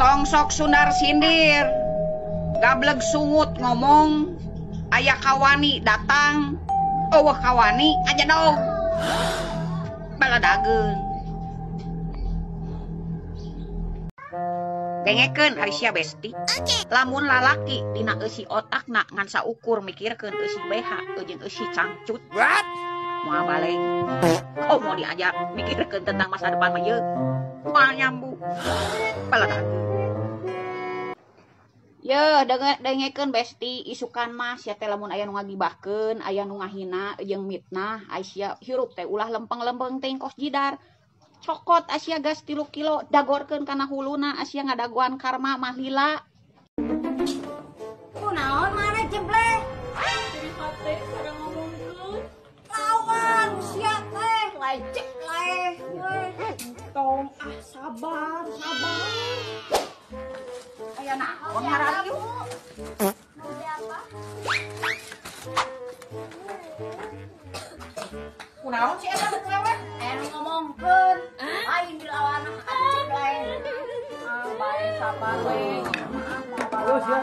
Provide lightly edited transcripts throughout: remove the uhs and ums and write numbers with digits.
Tongsok sundar sindir, gableg sungut ngomong, aya kawani datang, wah kawani aja dong, baladageun. Dengekeun ari sia besti. Lamun lalaki dina eusi otakna ngan saukur mikirkeun eusi BH jeung eusi cangcut. What? Moal baleng. Oh mau diajak mikirkeun tentang masa depan mah yeuk. Moal nyambung. Baladageun. Ye, dengekeun besti isukan mah sia teh lamun aya nu ngagibahkeun, aya nu ngahina jeung mitnah, aya hirup teh ulah lempeng-lempeng teh kos jidar. Cokot Asia gas 3 kilo dagorkeun kana huluna Asia ngadaguan karma mah lila. Kunaon mana jebleh? Jadi hate kada ngomongkeun. Lawan sia teh lecek leh. Tong sabar. Aya naon ngarakiu? Mau beli apa? Kunaon si eta nu lewet? Ngomongkeun. Lain dilawan atuh lain. Bae sabar we. Terus ya.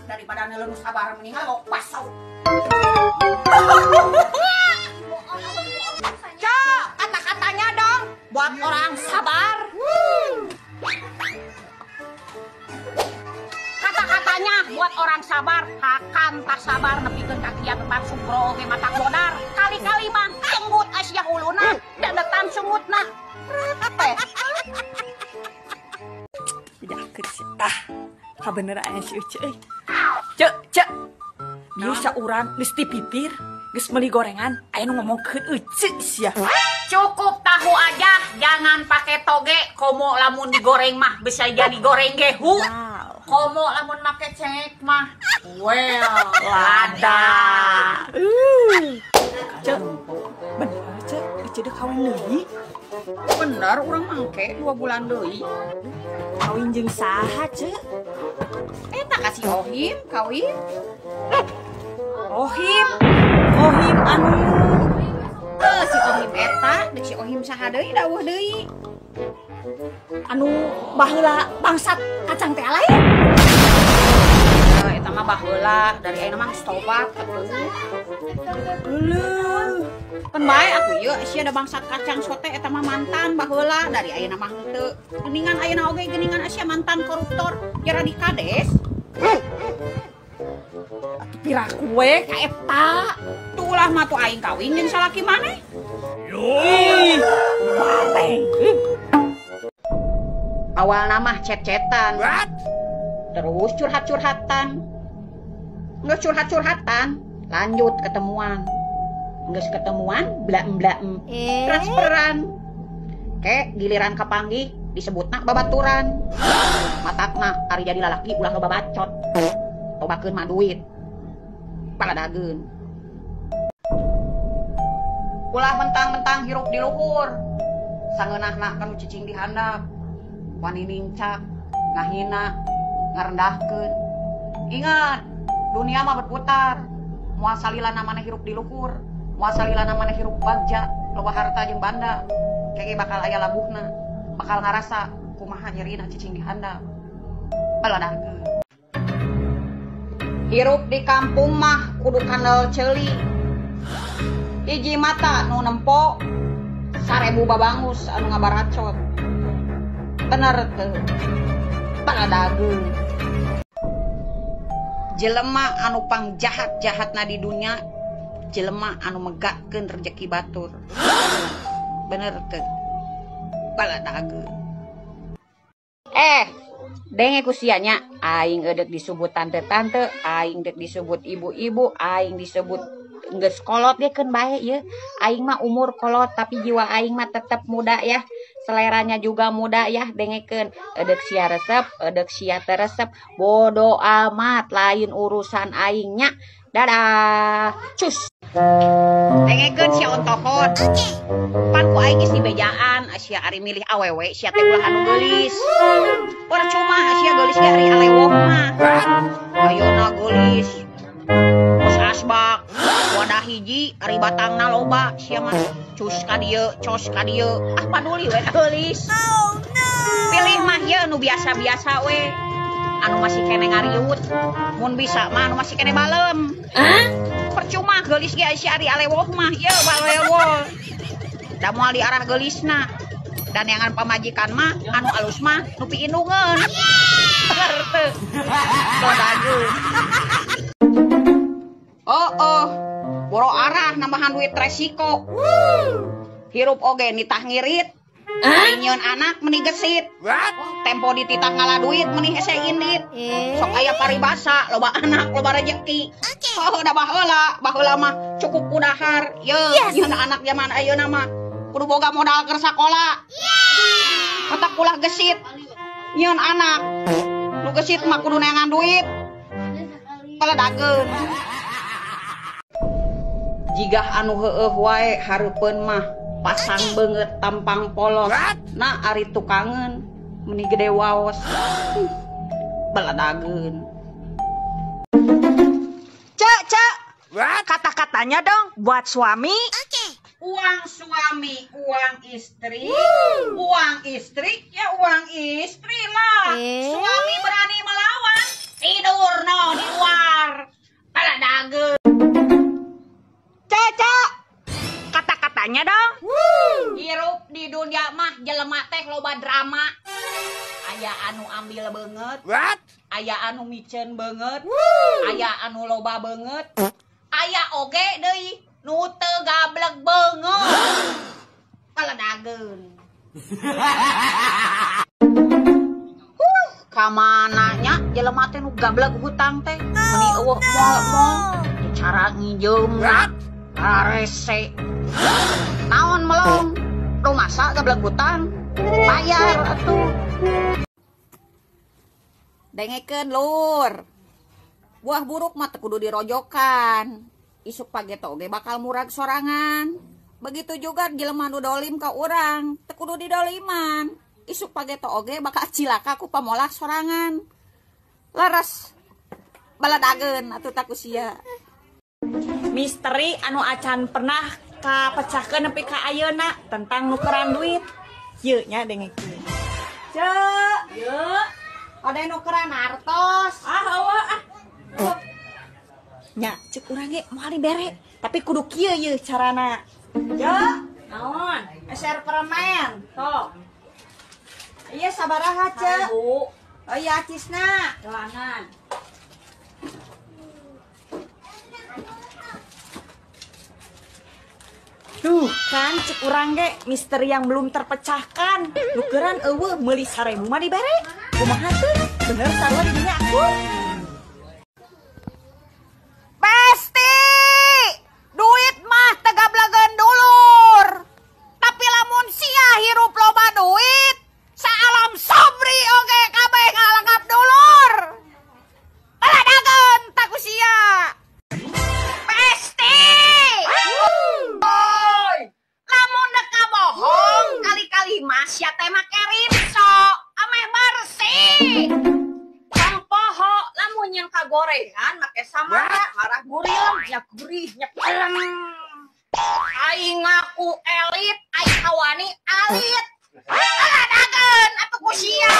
Daripada neleun sabar mending lo pasau. Cok, kata-katanya dong buat orang sabar. Kata-katanya buat orang sabar, akan tak sabar nepikeun kakian tempat sugro ge mata bodar. Kali-kali mah senggut Asia huluna dan detan sungutna. Apa? Yakeun sih. Bener aya si Uce euy. Cek. Biasa urang geus dipipir, geus meuli gorengan, aya nu ngomongkeun Uce sia. Cukup tahu aja, jangan pakai toge. Komo lamun digoreng mah bisa jadi goreng gehu. Komo lamun make cengek mah well lada. Cek. Bener Cek, Uce udah kawin deui. Bener urang mangke 2 bulan deui. Kawin jeung saha Cek? Eta kasih Ohim kawin. Ohim anu Si Ohim eta, dek si Ohim saha deui dawuh deui. anu baheula bangsat kacang teh lain. Eta mah baheula dari ayeuna mah stobat atuh. Heuh. Kan bae atuh ieu sia ada bangsat kacang sote eta mah mantan baheula dari ayeuna mah henteu. Geuningan ayeuna oge geuningan sia mantan koruptor jara dikades. Piraku we ka eta. Tulah mah tuh aing kawin jeung salaki maneh. Ih, baleng. Awal nama cet-cetan. Terus curhat-curhatan. Nggak curhat-curhatan, lanjut ketemuan. Nggak ketemuan, blaem-blaem. Transferan. Kayak giliran kepanggih disebutna babaturan. Matakna ari jadi lalaki ulah ngebabacot. Tobakeun mah duit. Paladageun. Ulah mentang-mentang hirup di luhur. Sangeunahna kanu cicing di handap. Wani nincak, ngahina, ngarendahkeun. Ingat, dunia mah berputar. Moal salilana maneh hirup di luhur, moal salilana maneh hirup bagja, loba harta jeung banda. Kege bakal aya labuhna, bakal ngarasa kumaha nyerina cicing di handap. Paladageun. Hirup di kampung mah kudu kandel ceuli. Hiji mata nu nempo 1000 babangus anu ngabaracot. Bener teu. Paladageun. Jelema anu pangjahat-jahatna di dunia, jelema anu megahkeun rezeki batur. Bener teu. Paladageun. Denge kusianya aing eudek disebut tante-tante, aing dek disebut ibu-ibu, aing disebut geus kolot ge keun bae ieu. Aing mah umur kolot tapi jiwa aing mah tetep muda ya. Seleranya juga muda ya, dengekeun. Eudek sia resep, eudek sia teu resep, bodo amat lain urusan aingnya. Dadah. Cus. Dengekeun sia ontohon. Pan ku aing geus dibejaan sia ari milih awewe sia teh ulah anu geulis. Percuma sia geulis ge ari alewok mah. Ayeuna geulis. Bos asbak, wadah hiji ari batangna loba sia mah. Cus ka dieu, cos ka dieu. Ah paduli we geulis. Pilih mah yeun anu biasa-biasa we. Anu masih kene ngariut. Mun bisa mah anu masih kene balem. Percuma geulis ge si ari alewoh mah ieu balewol. Da moal di arah geulisna. Dan yangan pamajikan mah anu alus mah nu piinungeun. Oh, boro arah nambahan duit resiko. Hirup oge nitah ngirit. Nyeun anak meni gesit. Tempo dititah ngalah duit meni hese indit. Sok aya paribasa, loba anak, loba rezeki. Oh, da baheula mah cukup kudahar. Nyeun anak zaman ayeuna mah kudu boga modal keur sakola. Otak ulah gesit. Nyeun anak. Nu gesit mah kudu neangan duit. Paledageun. Jigah anu heueuh wae hareupeun mah pasang banget tampang polos. Nah ari tukangen meni gede waos. Baladageun. Cek. Kata-katanya dong buat suami. Uang suami, uang istri. Uang istri, ya uang istri lah. Suami berani melawan, tidur no di luar. Baladageun. Cek. Kata-katanya dong. Hirup di dunia mah jelema teh loba drama. Aya anu ambil banget. Aya anu micen banget. Aya anu loba banget. Aya oge deui nu teu gablek banget. Paledageun. Kamana nya jelema teh nu gablek hutang teh? Meni eueuh moal cara nginjem rese. Naon melong? Rumasa gablek hutang. Bayar atuh. Dengekeun lur. Buah buruk mah teu kudu dirojokan. Isuk page oge bakal murag sorangan. Begitu juga jelema nu dolim ka urang, teu kudu didoliman. Isuk page oge bakal cilaka ku pamolah sorangan. Laras baladageun atuh takusia. Misteri anu acan pernah kapecahkeun nepi ka ayeuna tentang nukeran duit. Ieu nya dengekeun. Cek. Yeuh. Ade nukeran artos. Nya cek urang ge moal dibere, tapi kudu kieu ye carana. Cek. Naon? Eser permen. Tok. Iya sabaraha, Cek? Bu. Oh iya acisna. Doangan. Duh, kan cek urang ge misteri yang belum terpecahkan. Nukeran eueuh meuli 1000 mah dibere. Kumaha teh? Bener sarua di dinya aku. Pasti. Duit mah teu gablegeun dulur. Tapi lamun sia hirup loba duit, saalam sobri oge kabeh ngalengap dulur. Baladageun taku sia. Pasti. Lamun deka bohong, kali-kali mah sia teh make rinso, ameh bersih. Sang poho lamun yang kagorengan make samara, marah guril, nya gurih, nya pelem. Aing ngaku elit, aing kawani alit. Baladageun atuh ku sia.